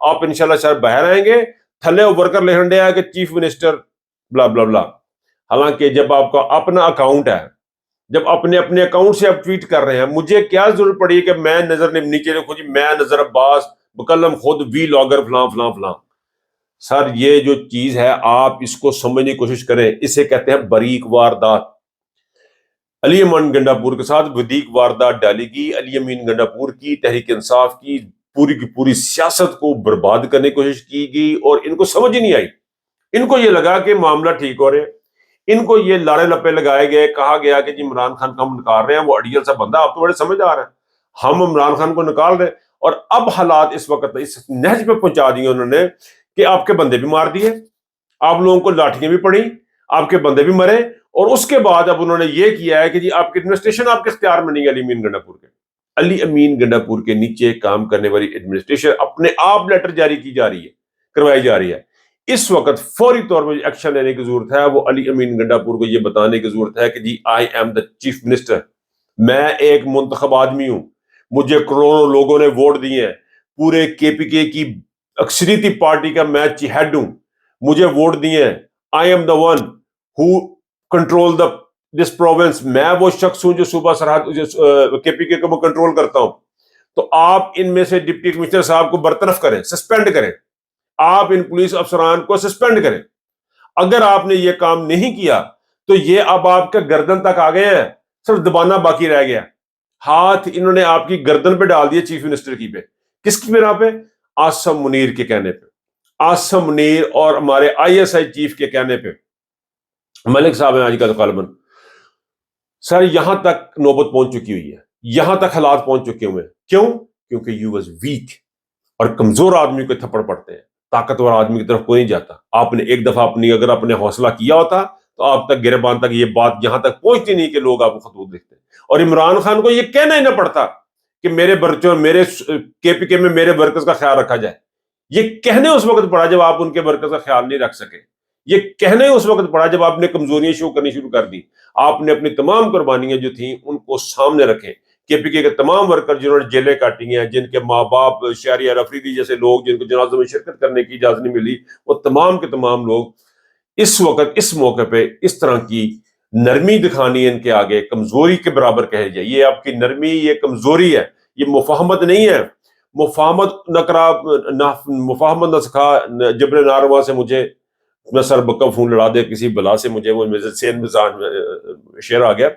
آپ انشاءاللہ شاید باہر آئیں گے تھلے ورکر لکھن دیا کہ چیف منسٹر بلا بلا بلا. حالانکہ جب آپ کا اپنا اکاؤنٹ ہے, جب اپنے اکاؤنٹ سے آپ ٹویٹ کر رہے ہیں, مجھے کیا ضرورت پڑی کہ میں نظر نیچے لکھوں جی میں نظر عباس مکلم خود وی لاگر فلاں فلاں فلاں. سر یہ جو چیز ہے آپ اس کو سمجھنے کی کوشش کریں, اسے کہتے ہیں باریک واردات. علی امین گنڈا پور کے ساتھ بدیق واردات ڈالی گئی. علی امین گنڈا پور کی تحریک انصاف کی پوری سیاست کو برباد کرنے کی کوشش کی گئی, اور ان کو سمجھ ہی نہیں آئی. ان کو یہ لگا کہ معاملہ ٹھیک ہو رہے, ان کو یہ لارے لپے لگائے گئے, کہا گیا کہ جی عمران خان کو ہم نکال رہے ہیں, وہ اڈیل سا بندہ, آپ تو بڑے سمجھدار ہیں, ہم عمران خان کو نکال رہے ہیں. اور اب حالات اس وقت اس نہج پہ پہنچا دیے انہوں نے کہ آپ کے بندے بھی مار دیے, آپ لوگوں کو لاٹھیاں بھی پڑی, آپ کے بندے بھی مرے, اور اس کے بعد اب انہوں نے یہ کیا ہے کہ جی آپ کی ایڈمنسٹریشن آپ کے اختیار میں نہیں ہے. علی امین گنڈا پور کے نیچے کام کرنے والی ایڈمنسٹریشن اپنے آپ لیٹر جاری کی جا رہی ہے, کروائی جا رہی ہے. اس وقت فوری طور پر ایکشن لینے کی ضرورت ہے. وہ علی امین گنڈا پور کو یہ بتانے کی ضرورت ہے کہ جی I am the chief minister, میں ایک منتخب آدمی ہوں, مجھے کروڑوں لوگوں نے ووٹ دیے ہیں, پورے کے پی کے کی اکثریتی پارٹی کا میں ہیڈ ہوں, مجھے ووٹ دیے ہیں, آئی am the one who control the this province, میں وہ شخص ہوں جو صوبہ سرحد کے پی کے کو کنٹرول کرتا ہوں. تو آپ ان میں سے ڈپٹی کمشنر صاحب کو برطرف کریں, سسپینڈ کریں, آپ ان پولیس افسران کو سسپینڈ کریں. اگر آپ نے یہ کام نہیں کیا تو یہ اب آپ کے گردن تک آ گئے ہیں, صرف دبانا باقی رہ گیا. ہاتھ انہوں نے آپ کی گردن پہ ڈال دیا چیف منسٹر کی پہ. کس کی بنا پہ؟ عاصم منیر کے کہنے پہ, عاصم منیر اور ہمارے آئی ایس آئی چیف کے کہنے پہ. ملک صاحب ہیں آج کا غالباً. سر یہاں تک نوبت پہنچ چکی ہوئی ہے, یہاں تک حالات پہنچ چکے ہوئے ہیں. کیوں؟ کیونکہ یو واز ویک, اور کمزور آدمی کو تھپڑ پڑتے ہیں, طاقتور آدمی کی طرف کوئی نہیں جاتا. آپ نے ایک دفعہ اگر اپنے حوصلہ کیا ہوتا تو آپ تک گربان تک یہ بات یہاں تک پہنچتی نہیں کہ لوگ آپ کو خطوط لکھتے. اور عمران خان کو یہ کہنا ہی نہ پڑتا کہ میرے کے پی کے میں میرے ورکرز کا خیال رکھا جائے. یہ کہنے اس وقت پڑا جب آپ ان کے ورکرز کا خیال نہیں رکھ سکے. یہ کہنے اس وقت پڑا جب آپ نے کمزوریاں شو کرنی شروع کر دی. آپ نے اپنی تمام قربانیاں جو تھیں ان کو سامنے رکھیں. کے پی کے تمام ورکر جنہوں نے جیلیں کاٹی ہیں, جن کے ماں باپ شہریار افریدی جیسے لوگ جن کو جنازوں میں شرکت کرنے کی اجازت نہیں ملی, وہ تمام کے تمام لوگ اس وقت اس موقع پہ اس طرح کی نرمی دکھانی ان کے آگے کمزوری کے برابر کہے جائے. یہ آپ کی نرمی, یہ کمزوری ہے, یہ مفاہمت نہیں ہے. مفاہمت نہ سکھا جبر ناروا سے مجھے میں سر بکا فون لڑا دے کسی بلا سے, مجھے وہ شعر آ گیا.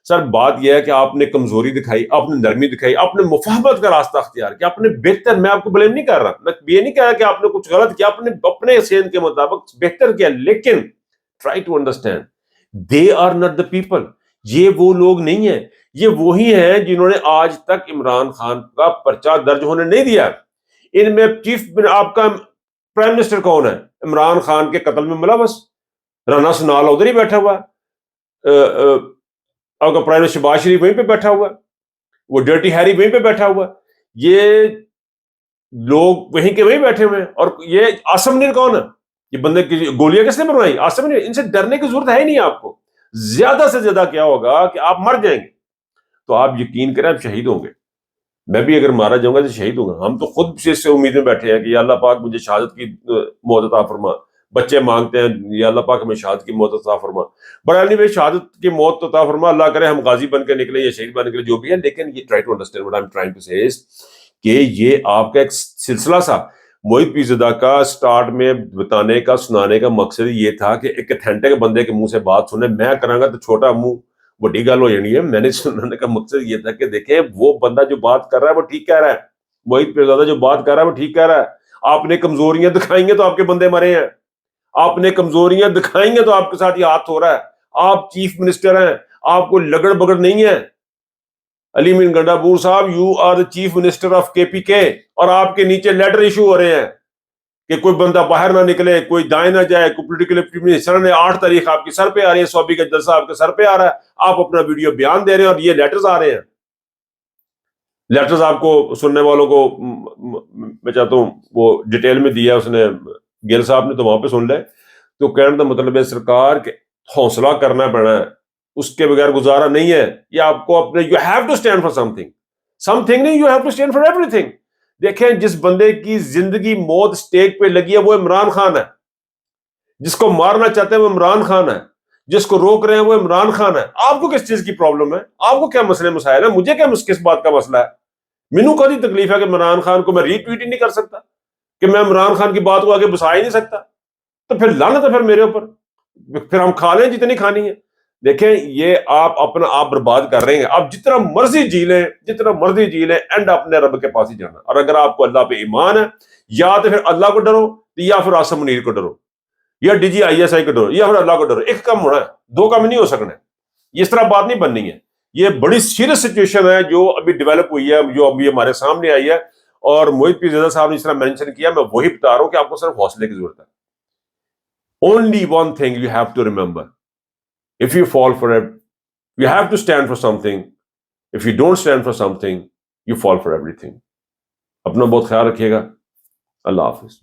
سر بات یہ ہے کہ آپ نے کمزوری دکھائی, آپ نے نرمی دکھائی, آپ نے مفاہمت کا راستہ اختیار کیا, آپ نے بہتر, میں آپ کو بلیم نہیں کر رہا, میں یہ نہیں کہہ رہا کہ آپ نے کچھ غلط کیا, آپ نے اپنے سین کے مطابق بہتر کیا, لیکن try to understand they are not the people. یہ وہ لوگ نہیں ہیں, یہ وہی ہیں جنہوں نے آج تک عمران خان کا پرچہ درج ہونے نہیں دیا. ان میں چیف آپ کا پرائم منسٹر کون ہے؟ عمران خان کے قتل میں ملوث رانا سنال ادھر ہی بیٹھا ہوا ہے, آپ کا پرائم منسٹر شہباز شریف وہیں پہ بیٹھا ہوا ہے, وہ ڈرٹی ہیری وہیں پہ بیٹھا ہوا ہے, یہ لوگ وہیں کے وہیں بیٹھے ہوئے ہیں. اور یہ عاصم منیر کون ہے؟ یہ بندے کی گولیاں کس نے مروائی؟ عاصم منیر. ان سے ڈرنے کی ضرورت ہے ہی نہیں آپ کو. زیادہ سے زیادہ کیا ہوگا کہ آپ مر جائیں گے, تو آپ یقین کریں آپ شہید ہوں گے. میں بھی اگر مارا جاؤں گا تو شہید ہوں گا. ہم تو خود سے اس سے امید میں بیٹھے ہیں کہ یا اللہ پاک مجھے شہادت کی موت عطا فرما. بچے مانگتے ہیں یا اللہ پاک ہمیں شہادت کی موت عطا فرما. برحال میں شہادت کی موت عطا فرما, اللہ کرے ہم غازی بن کے نکلے یا شہید بن کے نکلے, جو بھی ہے. لیکن یہ try to understand what I'm trying to say is کہ یہ آپ کا ایک سلسلہ سا. محیط پیرزادہ کا سٹارٹ میں بتانے کا سنانے کا مقصد یہ تھا کہ ایک اتھینٹک بندے کے منہ سے بات سنیں. میں کراں گا تو چھوٹا منہ بڑی گل ہو جانی ہے. میں نے سنانے کا مقصد یہ تھا کہ دیکھیں وہ بندہ جو بات کر رہا ہے وہ ٹھیک کہہ رہا ہے. محیط پیرزادہ جو بات کر رہا ہے وہ ٹھیک کہہ رہا ہے. آپ نے کمزوریاں دکھائیں گے تو آپ کے بندے مرے ہیں, آپ نے کمزوریاں دکھائیں گے تو آپ کے ساتھ یہ ہاتھ ہو رہا ہے. آپ چیف منسٹر ہیں, آپ کو لگڑ بگڑ نہیں ہے. علی امین Gandapur Sahib, you are the chief minister of K P کے, اور آپ کے نیچے لیٹر ایشو ہو رہے ہیں کہ کوئی بندہ باہر نہ نکلے, کوئی دائیں نہ جائے, کوئی پولیٹیکل سر نے 8 تاریخ آپ کی سر پہ آ رہی ہے, صوبی کا جلسہ آپ کے سر پہ آ رہا ہے, آپ اپنا ویڈیو بیان دے رہے ہیں اور یہ لیٹرز آ رہے ہیں. لیٹرز آپ کو سننے والوں کو میں چاہتا ہوں وہ ڈیٹیل میں دیا اس نے, گیل صاحب نے, تو وہاں پہ سن لے. تو کہنے کا مطلب ہے سرکار کہ حوصلہ کرنا پڑنا ہے, اس کے بغیر گزارا نہیں ہے. یہ آپ کو اپنے you have to stand for something نہیں, you have to stand for everything. دیکھیں جس بندے کی زندگی موت سٹیک پہ لگی ہے وہ عمران خان ہے، جس کو مارنا چاہتے ہیں وہ عمران خان ہے، جس کو روک رہے ہیں وہ عمران خان ہے. آپ کو کس چیز کی پرابلم ہے؟ آپ کو کیا مسئلے مسائل ہیں؟ مجھے کیا کس بات کا مسئلہ ہے؟ مینوں کدی تکلیف ہے کہ عمران خان کو میں ری ٹویٹ ہی نہیں کر سکتا، کہ میں عمران خان کی بات کو آگے بسا ہی نہیں سکتا؟ تو پھر لعنت ہے پھر میرے اوپر، پھر ہم کھا لیں جتنی کھانی ہے. دیکھیں یہ آپ اپنا آپ برباد کر رہے ہیں. آپ جتنا مرضی جی لیں، جتنا مرضی جی لیں، اینڈ اپنے رب کے پاس ہی جانا. اور اگر آپ کو اللہ پہ ایمان ہے، یا تو پھر اللہ کو ڈرو، یا پھر آصم منیر کو ڈرو، یا D G I S I کو ڈرو، یا پھر اللہ کو ڈرو. ایک کم ہونا ہے، دو کم نہیں ہو سکنا. اس طرح بات نہیں بننی ہے. یہ بڑی سیریس سچویشن ہے جو ابھی ڈیولپ ہوئی ہے، جو ابھی ہمارے سامنے آئی ہے. اور موہت پیر زیدہ صاحب نے اس طرح مینشن کیا، میں وہی بتا رہا ہوں کہ آپ کو صرف حوصلے کی ضرورت ہے. Only one thing you have to remember: if you fall for it, you have to stand for something. If you don't stand for something, you fall for everything. اپنا بہت خیال رکھیے گا. اللہ حافظ.